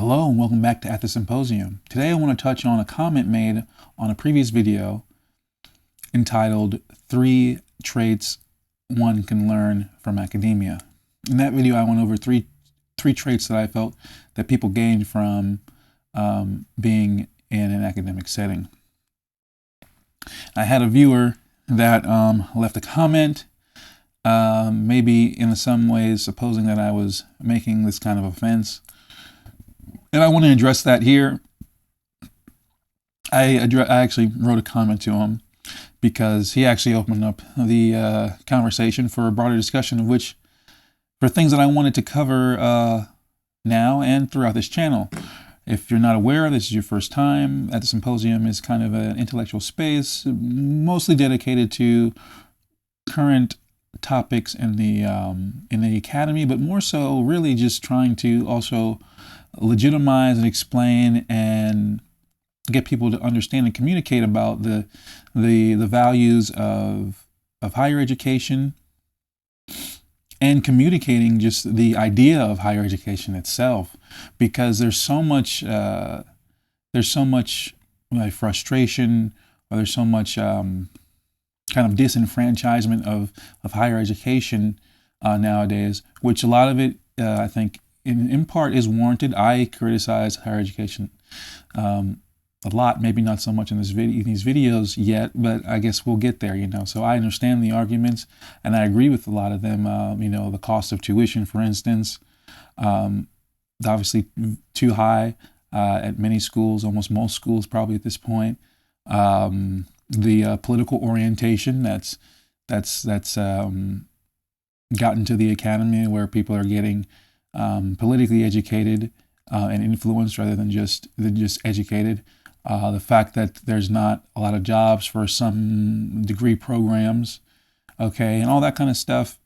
Hello and welcome back to At the Symposium. Today I want to touch on a comment made on a previous video entitled 3 Traits One Can Learn from Academia. In that video I went over three traits that I felt that people gained from being in an academic setting. I had a viewer that left a comment, maybe in some ways supposing that I was making this kind of offense. And I want to address that here. I actually wrote a comment to him because he actually opened up the conversation for a broader discussion of which, for things that I wanted to cover now and throughout this channel. If you're not aware, this is your first time, At the Symposium is kind of an intellectual space, mostly dedicated to current topics in the academy, but more so really just trying to also legitimize and explain and get people to understand and communicate about the values of higher education and communicating just the idea of higher education itself, because there's so much like frustration, or there's so much kind of disenfranchisement of higher education nowadays, which a lot of it I think in part is warranted. I criticize higher education a lot, maybe not so much in these videos yet, but I guess we'll get there, So I understand the arguments and I agree with a lot of them. The cost of tuition, for instance, obviously too high at many schools, almost most schools probably at this point. The political orientation that's gotten to the academy, where people are getting politically educated and influenced rather than just educated. The fact that there's not a lot of jobs for some degree programs, okay, and all that kind of stuff.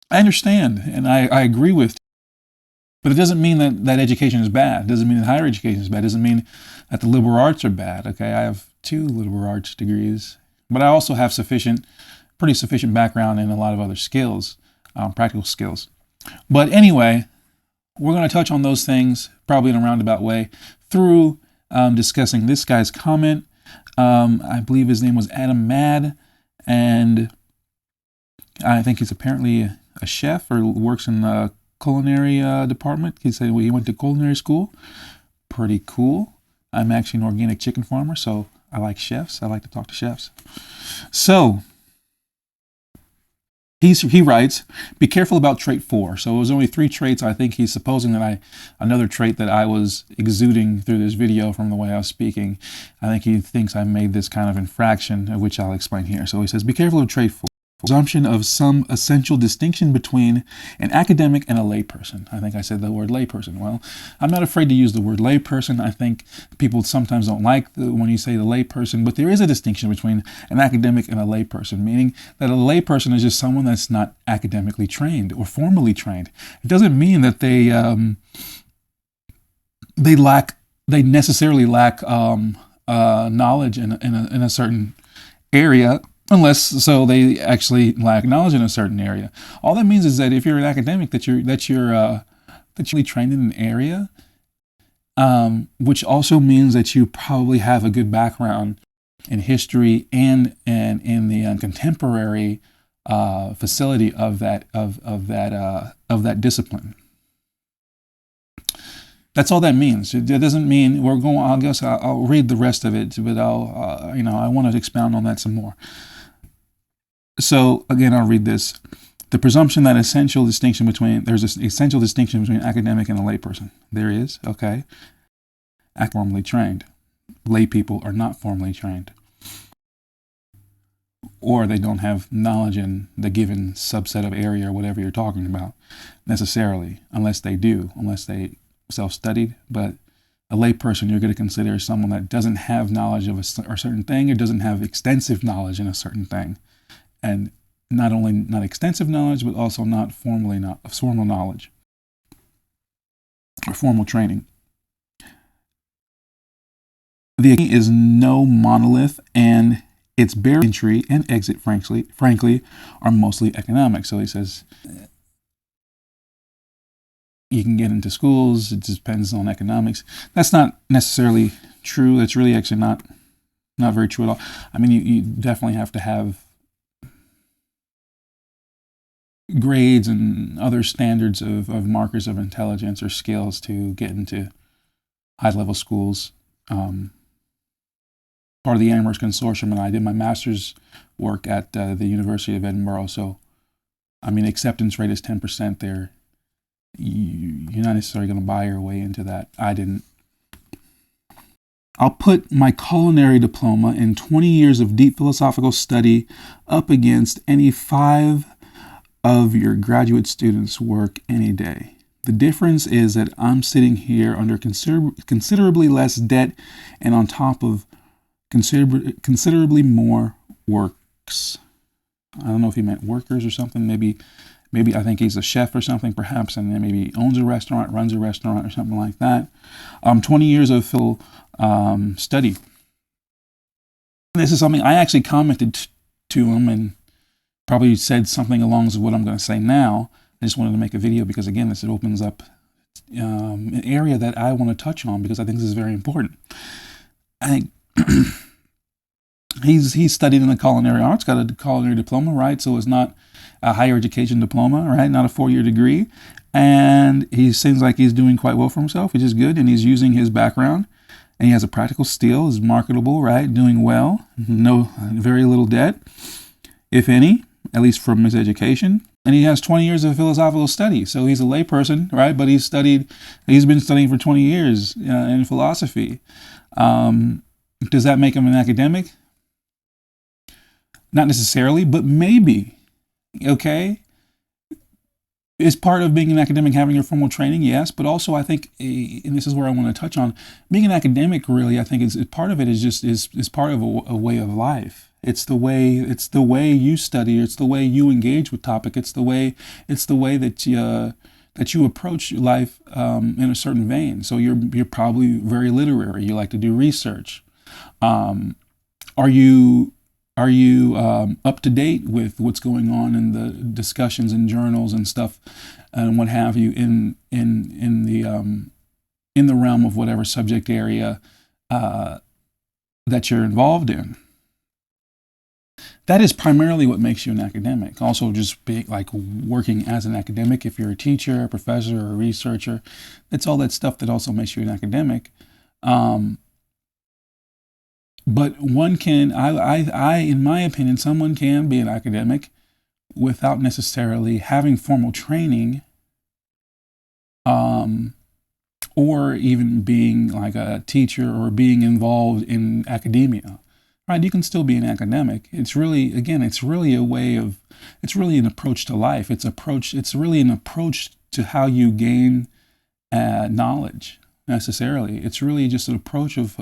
I understand and I agree with, but it doesn't mean that education is bad. It doesn't mean that higher education is bad. It doesn't mean that the liberal arts are bad. Okay, I have 2 liberal arts degrees, but I also have pretty sufficient background in a lot of other skills, practical skills. But anyway, we're going to touch on those things probably in a roundabout way through discussing this guy's comment. I believe his name was Adam Mad, and I think he's apparently a chef or works in the culinary department. He said he went to culinary school. Pretty cool. I'm actually an organic chicken farmer, so I like chefs. I like to talk to chefs. So he writes, be careful about trait 4. So it was only 3 traits. I think he's supposing that another trait that I was exuding through this video from the way I was speaking. I think he thinks I made this kind of infraction, of which I'll explain here. So he says, be careful of trait 4. Presumption of some essential distinction between an academic and a layperson. I think I said the word layperson. Well, I'm not afraid to use the word layperson. I think people sometimes don't like when you say the layperson, but there is a distinction between an academic and a layperson, meaning that a layperson is just someone that's not academically trained or formally trained. It doesn't mean that they necessarily lack knowledge in a certain area, unless so they actually lack knowledge in a certain area. All that means is that if you're an academic, that you're trained in an area, which also means that you probably have a good background in history and in the contemporary facility of that discipline. That's all that means. It doesn't mean I guess I'll read the rest of it, but I want to expound on that some more. So again, I'll read this. The presumption that there's an essential distinction between academic and a layperson. There is, okay. Formally trained. Lay people are not formally trained, or they don't have knowledge in the given subset of area or whatever you're talking about necessarily, unless they self-studied. But a layperson you're going to consider someone that doesn't have knowledge of a certain thing, or doesn't have extensive knowledge in a certain thing. And not only not extensive knowledge, but also not formal knowledge or formal training. The academy is no monolith, and its barrier entry and exit, frankly, are mostly economic. So he says, you can get into schools. It just depends on economics. That's not necessarily true. It's really actually not very true at all. I mean, you definitely have to have grades and other standards of markers of intelligence or skills to get into high-level schools. Part of the Amherst Consortium, and I did my master's work at the University of Edinburgh. So, I mean, acceptance rate is 10% there. You're not necessarily going to buy your way into that. I didn't. I'll put my culinary diploma and 20 years of deep philosophical study up against any 5 of your graduate students' work any day. The difference is that I'm sitting here under considerably less debt and on top of considerably more works. I don't know if he meant workers or something. Maybe I think he's a chef or something, perhaps, and then maybe owns a restaurant, runs a restaurant, or something like that. 20 years of phil study. This is something I actually commented to him and probably said something along with what I'm going to say now. I just wanted to make a video because, again, it opens up an area that I want to touch on because I think this is very important. I think he's studied in the culinary arts, got a culinary diploma, right? So it's not a higher education diploma, right? Not a 4-year degree. And he seems like he's doing quite well for himself, which is good. And he's using his background, and he has a practical skill, is marketable, right? Doing well, very little debt, if any, at least from his education. And he has 20 years of philosophical study. So he's a layperson, right? But he's been studying for 20 years in philosophy. Does that make him an academic? Not necessarily, but maybe. Okay? Is part of being an academic having your formal training? Yes, but also I think, and this is where I want to touch on, being an academic really, I think is part of it is part of a way of life. It's the way you study. It's the way you engage with topic. It's the way that you approach life in a certain vein. So you're probably very literary. You like to do research. Are you up to date with what's going on in the discussions in journals and stuff and what have you in the realm of whatever subject area that you're involved in? That is primarily what makes you an academic. Also, just being like working as an academic, if you're a teacher, a professor, or a researcher, that's all that stuff that also makes you an academic. But one can, in my opinion, someone can be an academic without necessarily having formal training, or even being like a teacher or being involved in academia. Right? You can still be an academic. It's really an approach to life. It's really an approach to how you gain knowledge. Necessarily, it's really just an approach of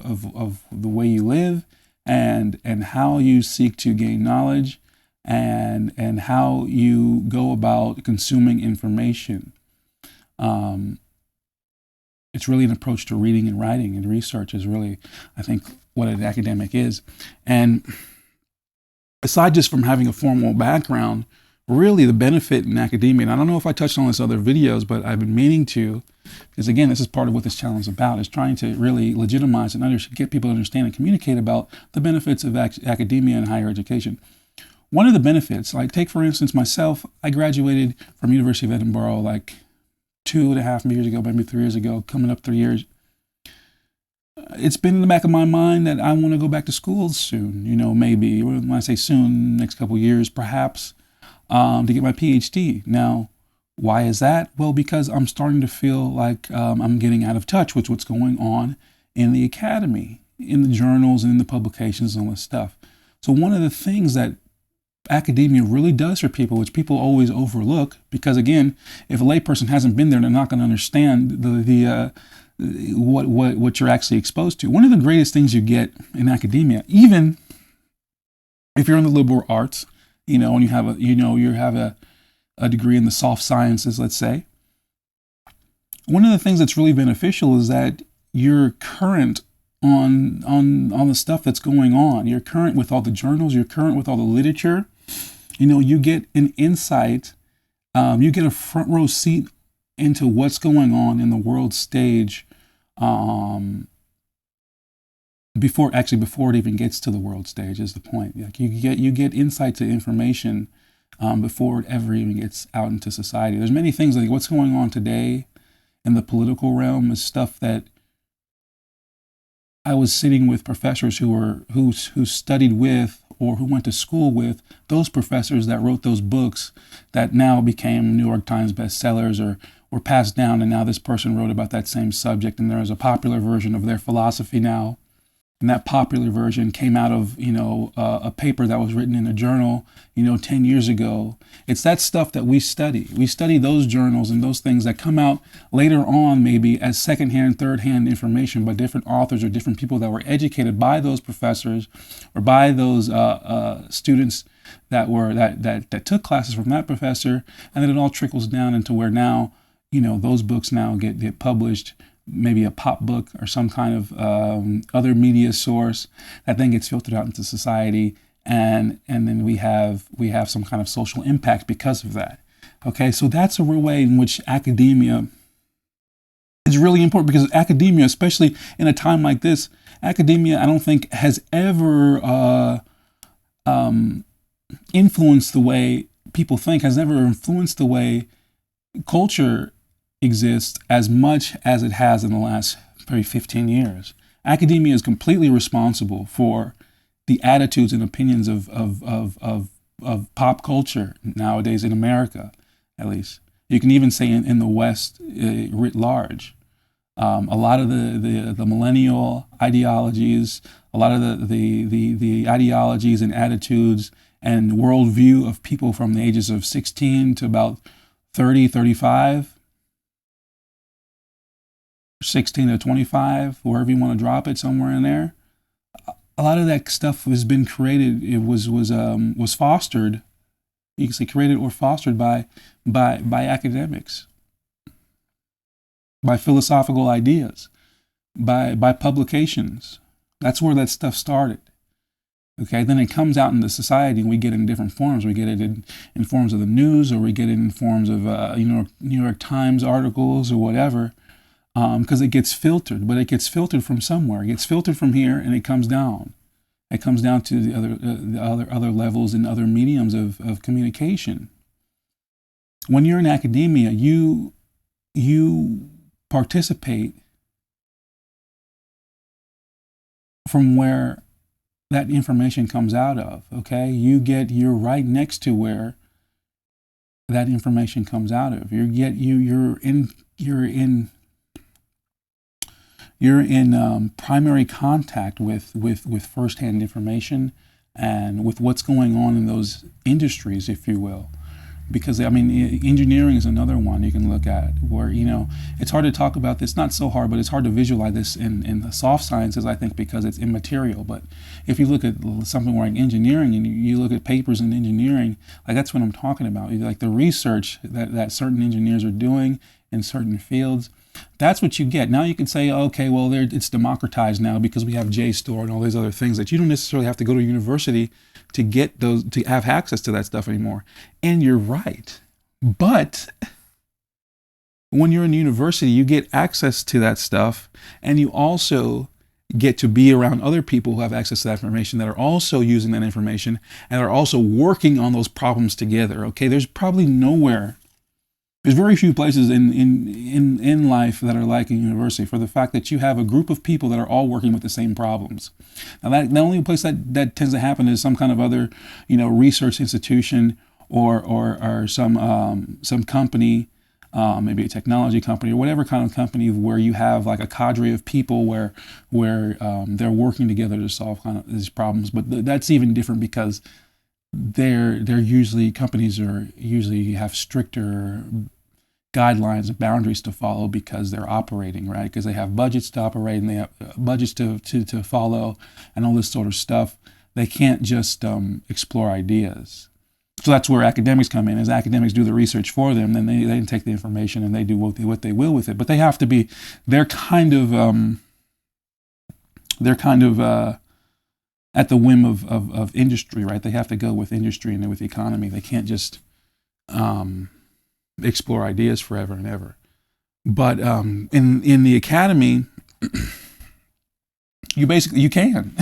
the way you live and how you seek to gain knowledge and how you go about consuming information. It's really an approach to reading and writing, and research is really, I think, what an academic is. And aside just from having a formal background, really the benefit in academia, and I don't know if I touched on this in other videos, but I've been meaning to, because again, this is part of what this challenge is about, is trying to really legitimize and get people to understand and communicate about the benefits of academia and higher education. One of the benefits, like take for instance myself, I graduated from University of Edinburgh like 2.5 years ago, maybe 3 years ago, coming up 3 years. It's been in the back of my mind that I want to go back to school soon, maybe, when I say soon, next couple of years, perhaps, to get my PhD. Now, why is that? Well, because I'm starting to feel like I'm getting out of touch with what's going on in the academy, in the journals and in the publications and all this stuff. So one of the things that academia really does for people, which people always overlook, because again, if a layperson hasn't been there, they're not going to understand what you're actually exposed to. One of the greatest things you get in academia, even if you're in the liberal arts, and you have a degree in the soft sciences, let's say, one of the things that's really beneficial is that you're current on the stuff that's going on. You're current with all the journals. You're current with all the literature. You get an insight. You get a front row seat into what's going on in the world stage, um, before it even gets to the world stage is the point. Like you get insight to information before it ever even gets out into society. There's many things like what's going on today in the political realm is stuff that I was sitting with professors who studied with or who went to school with those professors that wrote those books that now became New York Times bestsellers or were passed down, and now this person wrote about that same subject, and there is a popular version of their philosophy now. And that popular version came out of, a paper that was written in a journal, 10 years ago. It's that stuff that we study. We study those journals and those things that come out later on, maybe as secondhand, third-hand information by different authors or different people that were educated by those professors or by those students that took classes from that professor, and then it all trickles down into where now, those books now get published, maybe a pop book or some kind of other media source that then gets filtered out into society, and then we have some kind of social impact because of that. Okay, so that's a real way in which academia is really important, because academia, especially in a time like this, academia I don't think has ever influenced the way people think, has never influenced the way culture exists as much as it has in the last probably 15 years. Academia is completely responsible for the attitudes and opinions of pop culture nowadays in America, at least. You can even say in the West writ large. A lot of the millennial ideologies, a lot of the ideologies and attitudes and worldview of people from the ages of 16 to about 30, 35, 16 to 25, wherever you want to drop it, somewhere in there. A lot of that stuff has been created. It was fostered. You can say created or fostered by academics, by philosophical ideas, by publications. That's where that stuff started. Okay, then it comes out into society, and we get it in different forms. We get it in forms of the news, or we get it in forms of New York Times articles or whatever. Because it gets filtered, but it gets filtered from somewhere. It gets filtered from here, and it comes down. It comes down to the other levels and other mediums of communication. When you're in academia, you participate from where that information comes out of. Okay, you're right next to where that information comes out of. You're in primary contact with firsthand information and with what's going on in those industries, if you will. Because, engineering is another one you can look at where, it's hard to talk about this, not so hard, but it's hard to visualize this in the soft sciences, I think, because it's immaterial. But if you look at something like engineering and you look at papers in engineering, like that's what I'm talking about. Like the research that certain engineers are doing in certain fields, that's what you get. Now you can say, okay, well, it's democratized now because we have JSTOR and all these other things that you don't necessarily have to go to university to get those, to have access to that stuff anymore. And you're right. But when you're in university, you get access to that stuff, and you also get to be around other people who have access to that information that are also using that information and are also working on those problems together. Okay, there's very few places in life that are like a university, for the fact that you have a group of people that are all working with the same problems. Now, the only place that tends to happen is some kind of other, research institution or some company, maybe a technology company or whatever kind of company, where you have like a cadre of people where they're working together to solve kind of these problems. But that's even different because companies usually have stricter guidelines and boundaries to follow because they're operating, right? Because they have budgets to operate and they have budgets to follow and all this sort of stuff. They can't just explore ideas. So that's where academics come in. As academics do the research for them, then they take the information and they do what they will with it. But they have to be, they're kind of at the whim of industry, right? They have to go with industry and with the economy. They can't just explore ideas forever and ever. But in the academy, you basically you can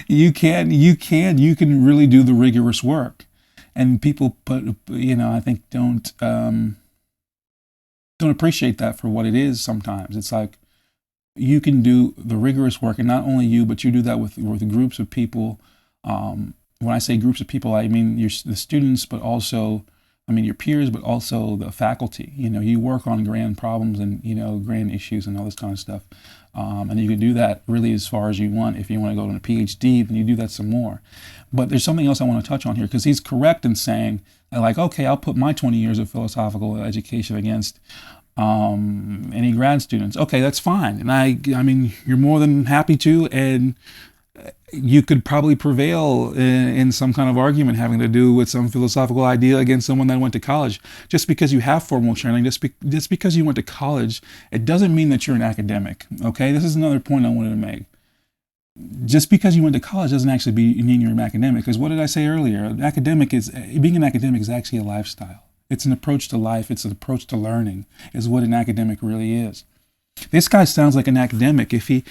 you can really do the rigorous work, and people put I think don't appreciate that for what it is. Sometimes it's like you can do the rigorous work, and not only you, but you do that with groups of people. When I say groups of people, I mean the students, but also your peers, but also the faculty. You work on grand problems and grand issues and all this kind of stuff, and you can do that really as far as you want. If you want to go to a PhD, then you do that some more. But there's something else I want to touch on here, because he's correct in saying, like, okay, I'll put my 20 years of philosophical education against any grad students. Okay, that's fine. And I mean, you're more than happy to, and you could probably prevail in some kind of argument having to do with some philosophical idea against someone that went to college. Just because you have formal training, just because you went to college, it doesn't mean that you're an academic. Okay, this is another point I wanted to make. Just because you went to college doesn't actually mean you're an academic. Because what did I say earlier? Being an academic is actually a lifestyle. It's an approach to life. It's an approach to learning, is what an academic really is. This guy sounds like an academic. If he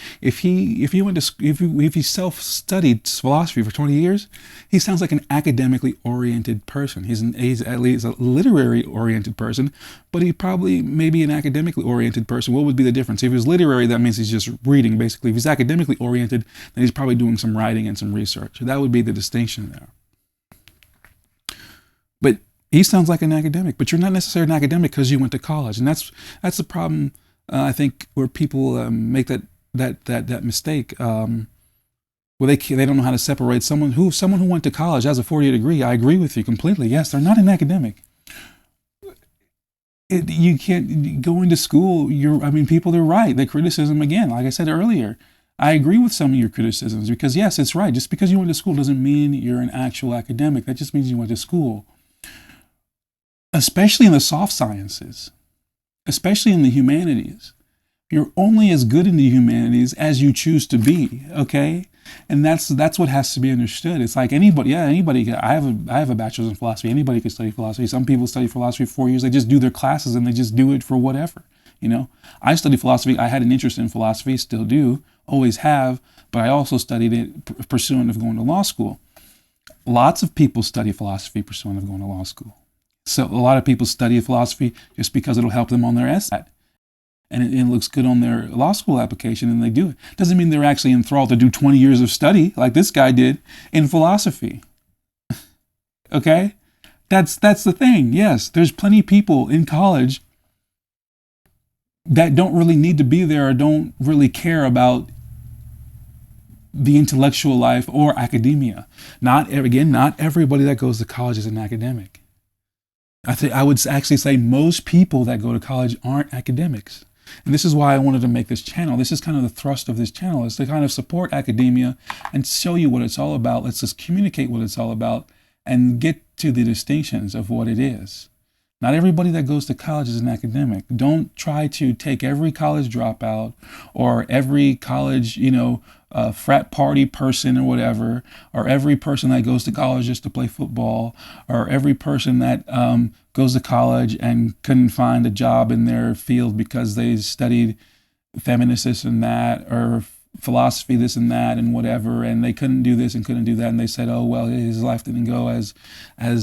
self-studied philosophy for 20 years, he sounds like an academically oriented person. He's at least a literary oriented person, but he probably maybe an academically oriented person. What would be the difference? If he was literary, that means he's just reading, basically. If he's academically oriented, then he's probably doing some writing and some research. That would be the distinction there. But he sounds like an academic, but you're not necessarily an academic because you went to college, and that's the problem. I think where people make that mistake, where they don't know how to separate someone who went to college, has a 4-year degree. I agree with you completely. Yes, they're not an academic. You can't go into school. People are right. The criticism, again, like I said earlier, I agree with some of your criticisms, because yes, it's right. Just because you went to school doesn't mean you're an actual academic. That just means you went to school, especially in the soft sciences. Especially in the humanities. You're only as good in the humanities as you choose to be, okay? And that's what has to be understood. It's like anybody. I have a bachelor's in philosophy. Anybody can study philosophy. Some people study philosophy for 4 years. They just do their classes and they just do it for whatever, I studied philosophy. I had an interest in philosophy, still do, always have, but I also studied it pursuant of going to law school. Lots of people study philosophy pursuant of going to law school. So a lot of people study philosophy just because it'll help them on their SAT. And it looks good on their law school application, and they do it. Doesn't mean they're actually enthralled to do 20 years of study like this guy did in philosophy. Okay? That's the thing. Yes, there's plenty of people in college that don't really need to be there or don't really care about the intellectual life or academia. Not everybody that goes to college is an academic. I would actually say most people that go to college aren't academics. And this is why I wanted to make this channel. This is kind of the thrust of this channel, is to kind of support academia and show you what it's all about. Let's just communicate what it's all about and get to the distinctions of what it is. Not everybody that goes to college is an academic. Don't try to take every college dropout or every college, frat party person or whatever, or every person that goes to college just to play football, or every person that goes to college and couldn't find a job in their field because they studied feminist this and that, or philosophy this and that and whatever, and they couldn't do this and couldn't do that, and they said, oh well, his life didn't go as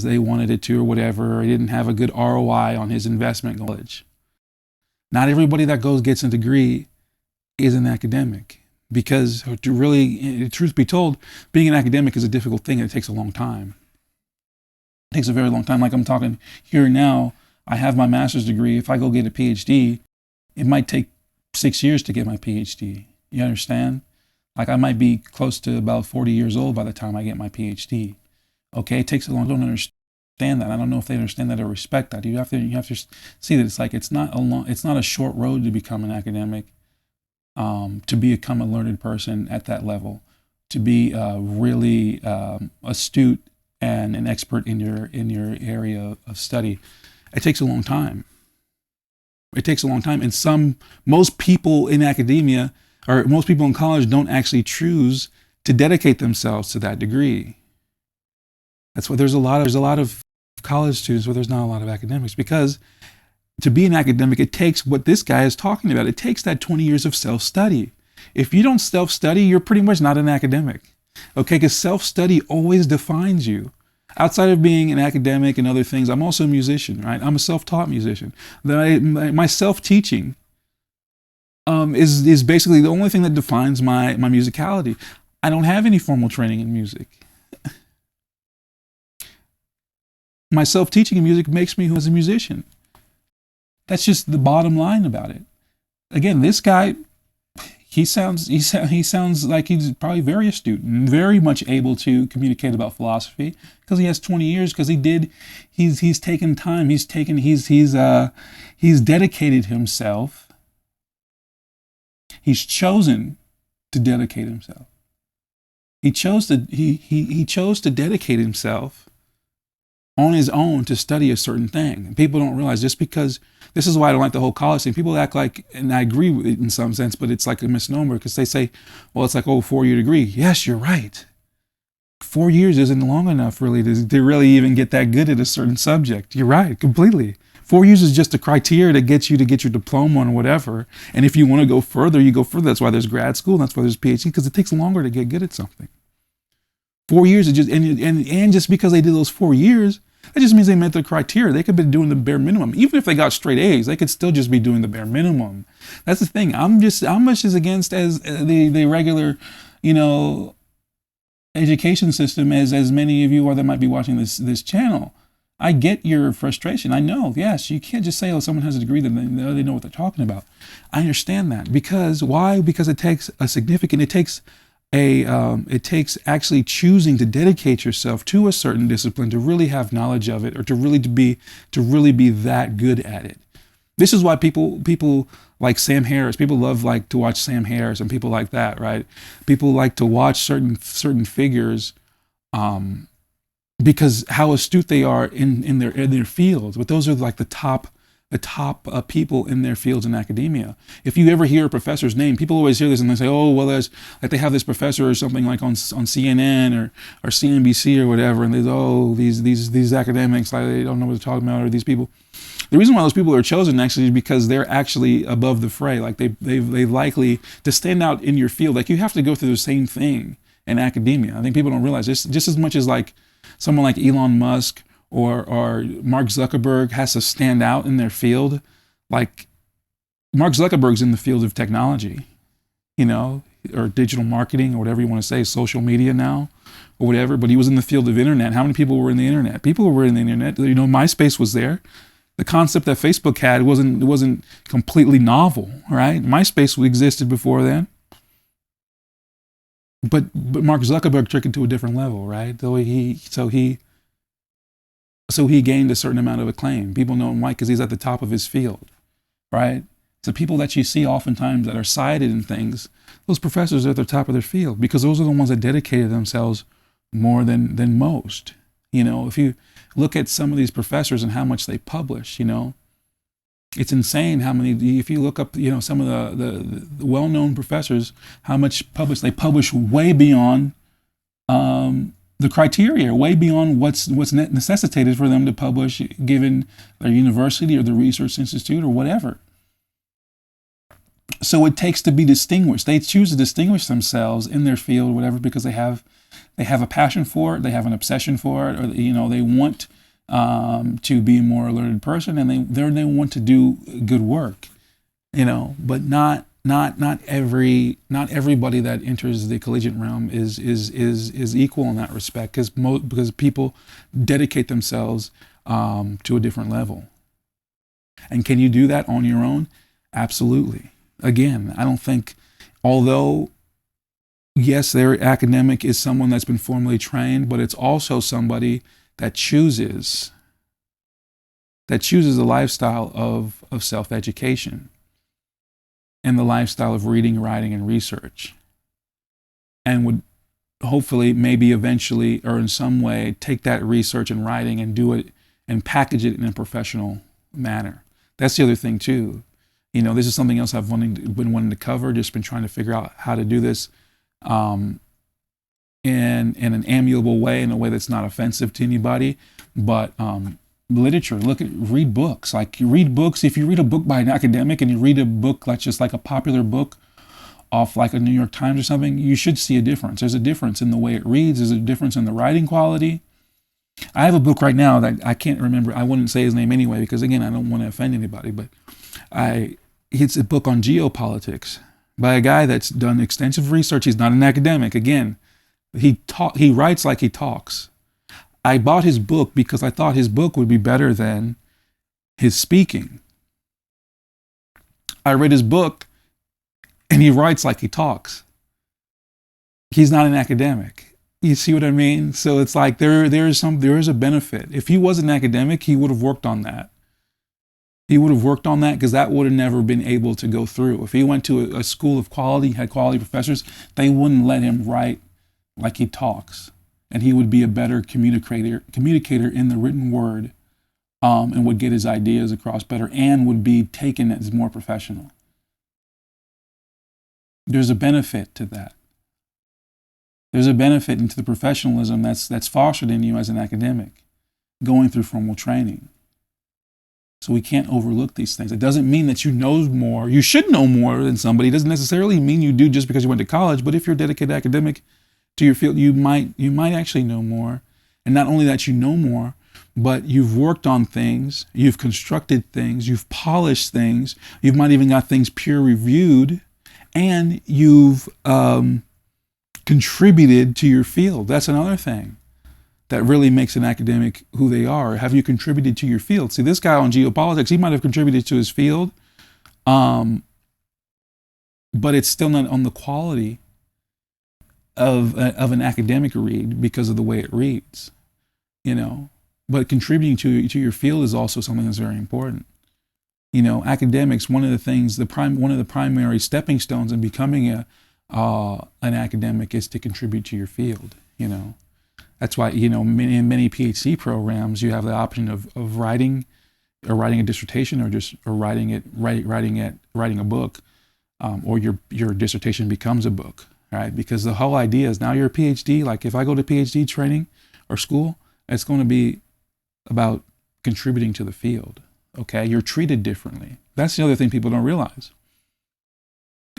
they wanted it to, or whatever, or he didn't have a good ROI on his investment in college. Not everybody that gets a degree is an academic, because to really, truth be told, being an academic is a difficult thing, and it takes a long time. It takes a very long time. Like I'm talking here now, I have my master's degree. If I go get a PhD, it might take 6 years to get my PhD. You understand? Like I might be close to about 40 years old by the time I get my PhD. Okay, it takes a long time. I don't understand that. I don't know if they understand that or respect that. You have to see that it's not a short road to become an academic, to become a learned person at that level, to be really astute and an expert in your area of study. It takes a long time. It takes a long time, and most people in academia, or most people in college, don't actually choose to dedicate themselves to that degree. That's why there's a lot of college students where there's not a lot of academics, because to be an academic, it takes what this guy is talking about. It takes that 20 years of self-study. If you don't self-study, you're pretty much not an academic. Okay, because self-study always defines you. Outside of being an academic and other things, I'm also a musician, right? I'm a self-taught musician. My self-teaching is basically the only thing that defines my musicality. I don't have any formal training in music. My self-teaching in music makes me who is a musician. That's just the bottom line about it. Again, this guy, he sounds like he's probably very astute and very much able to communicate about philosophy because he has 20 years. Because he's taken time. He's dedicated himself. He's chosen to dedicate himself. He chose to dedicate himself on his own to study a certain thing. And people don't realize, just because, this is why I don't like the whole college thing. People act like, and I agree with it in some sense, but it's like a misnomer because they say, well, it's like, oh, 4-year degree. Yes, you're right. 4 years isn't long enough really to really even get that good at a certain subject. You're right, completely. 4 years is just a criteria to get your diploma or whatever. And if you want to go further, you go further. That's why there's grad school. And that's why there's PhD, because it takes longer to get good at something. 4 years is just, and just because they did those 4 years, that just means they met the criteria. They could be doing the bare minimum. Even if they got straight A's, they could still just be doing the bare minimum. That's the thing. I'm much as against as the regular, education system as many of you are that might be watching this channel. I get your frustration. I know, yes, you can't just say, oh, someone has a degree, then they know what they're talking about. I understand that. Because why? Because it takes it takes actually choosing to dedicate yourself to a certain discipline to really have knowledge of it, or to really be that good at it. This is why people like Sam Harris, people love to watch Sam Harris and people like that, right? People like to watch certain figures because how astute they are in their fields. But those are like the top people in their fields in academia. If you ever hear a professor's name, people always hear this and they say, oh, well, there's like they have this professor or something like on CNN or CNBC or whatever, and these academics, like, they don't know what they're talking about, or these people. The reason why those people are chosen actually is because they're actually above the fray. Like they likely, to stand out in your field, like you have to go through the same thing in academia. I think people don't realize this, just as much as like someone like Elon Musk or Mark Zuckerberg has to stand out in their field. Like Mark Zuckerberg's in the field of technology, or digital marketing, or whatever you want to say, social media now, or whatever, but he was in the field of internet. How many people were in the internet? People were in the internet. MySpace was there. The concept that Facebook had wasn't completely novel, right? MySpace existed before then. But Mark Zuckerberg took it to a different level, right? So he gained a certain amount of acclaim. People know him, why? Because he's at the top of his field, right? So people that you see oftentimes that are cited in things, those professors are at the top of their field, because those are the ones that dedicated themselves more than most. If you look at some of these professors and how much they publish, it's insane how many, if you look up, some of the well-known professors, how much they publish way beyond the criteria, way beyond what's necessitated for them to publish, given their university or the research institute or whatever. So it takes to be distinguished. They choose to distinguish themselves in their field, whatever, because they have a passion for it, they have an obsession for it, or they want to be a more alerted person, and they want to do good work, but not everybody that enters the collegiate realm is equal in that respect, because people dedicate themselves to a different level. And can you do that on your own? Absolutely. Again, I don't think, although yes, their academic is someone that's been formally trained, but it's also somebody that chooses a lifestyle of self-education and the lifestyle of reading, writing, and research, and would hopefully, maybe eventually, or in some way, take that research and writing and do it and package it in a professional manner. That's the other thing too. This is something else I've been wanting to cover, just been trying to figure out how to do this in an amiable way, in a way that's not offensive to anybody, but literature. Read books. Like, you read books. If you read a book by an academic and you read a book like just like a popular book off like a New York Times or something, you should see a difference. There's a difference in the way it reads. There's a difference in the writing quality. I have a book right now that I can't remember. I wouldn't say his name anyway, because again, I don't want to offend anybody, but it's a book on geopolitics by a guy that's done extensive research. He's not an academic. Again, he writes like he talks. I bought his book because I thought his book would be better than his speaking. I read his book and he writes like he talks. He's not an academic. You see what I mean? So it's like there is a benefit. If he was an academic, he would have worked on that. He would have worked on that because that would have never been able to go through. If he went to a school of quality, had quality professors, they wouldn't let him write like he talks. And he would be a better communicator in the written word, and would get his ideas across better and would be taken as more professional. There's a benefit to that. There's a benefit into the professionalism that's fostered in you as an academic, going through formal training. So we can't overlook these things. It doesn't mean that you know more. You should know more than somebody. It doesn't necessarily mean you do just because you went to college. But if you're a dedicated academic to your field, you might actually know more. And not only that you know more, but you've worked on things, you've constructed things, you've polished things, you might even got things peer reviewed, and you've contributed to your field. That's another thing that really makes an academic who they are. Have you contributed to your field? See, this guy on geopolitics, he might have contributed to his field, but it's still not on the quality of an academic read because of the way it reads, you know. But contributing to your field is also something that's very important. You know, academics, one of the primary stepping stones in becoming an academic is to contribute to your field, you know. That's why, you know, in many PhD programs, you have the option of writing a dissertation or writing a book, or your dissertation becomes a book, right? Because the whole idea is now you're a PhD. Like if I go to PhD training or school, it's going to be about contributing to the field. Okay, you're treated differently. That's the other thing people don't realize.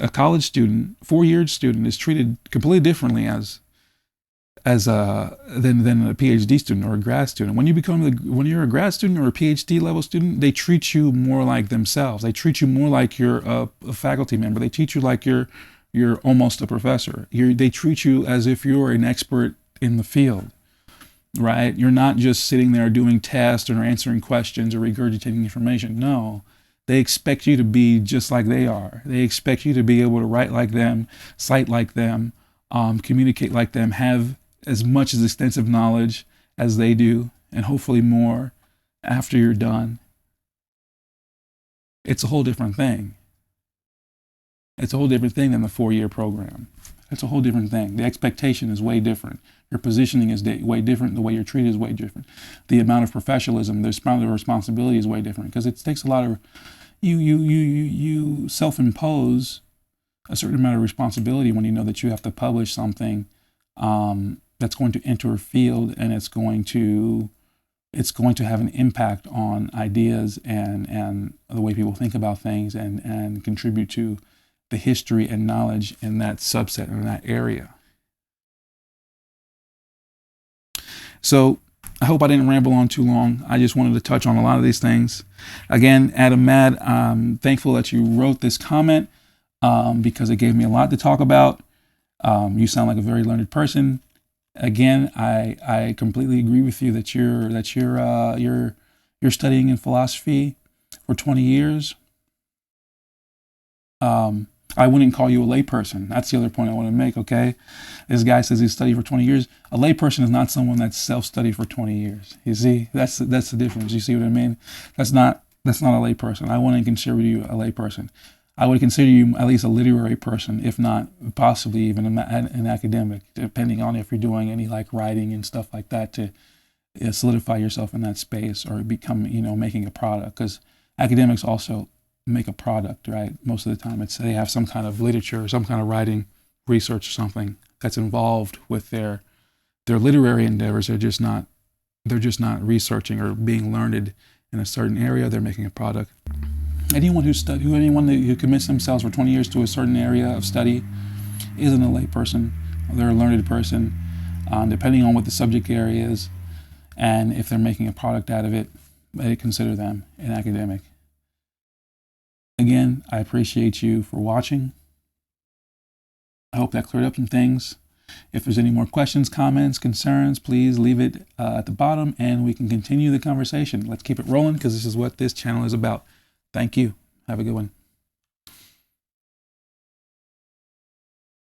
A college student, 4-year student, is treated completely differently than a PhD student or a grad student. When you're a grad student or a PhD level student, they treat you more like themselves. They treat you more like you're a faculty member. They treat you like you're almost a professor. They treat you as if you're an expert in the field, right? You're not just sitting there doing tests or answering questions or regurgitating information. No, they expect you to be just like they are. They expect you to be able to write like them, cite like them, communicate like them, have as much as extensive knowledge as they do, and hopefully more after you're done. It's a whole different thing. It's a whole different thing than the 4-year program. It's a whole different thing. The expectation is way different. Your positioning is way different. The way you're treated is way different. The amount of professionalism, the amount of responsibility is way different, because it takes a lot of, you self-impose a certain amount of responsibility when you know that you have to publish something that's going to enter a field, and it's going to have an impact on ideas and the way people think about things, and contribute to the history and knowledge in that subset, in that area. So I hope I didn't ramble on too long. I just wanted to touch on a lot of these things. Again, Adam Mad, I'm thankful that you wrote this comment, because it gave me a lot to talk about. You sound like a very learned person. Again, I completely agree with you that you're studying in philosophy for 20 years. I wouldn't call you a layperson. That's the other point I want to make, okay? This guy says he's studied for 20 years. A layperson is not someone that's self-studied for 20 years. You see, that's the difference. You see what I mean? That's not a layperson. I wouldn't consider you a layperson. I would consider you at least a literary person, if not possibly even an academic, depending on if you're doing any like writing and stuff like that to solidify yourself in that space, or become, making a product. Because academics also make a product, right? Most of the time they have some kind of literature or some kind of writing, research or something that's involved with their literary endeavors. They're just not They're just not researching or being learned in a certain area. They're making a product. Anyone who commits themselves for 20 years to a certain area of study isn't a lay person. They're a learned person, depending on what the subject area is, and if they're making a product out of it, I consider them an academic. Again, I appreciate you for watching. I hope that cleared up some things. If there's any more questions, comments, concerns, please leave it at the bottom and we can continue the conversation. Let's keep it rolling because this is what this channel is about. Thank you. Have a good one.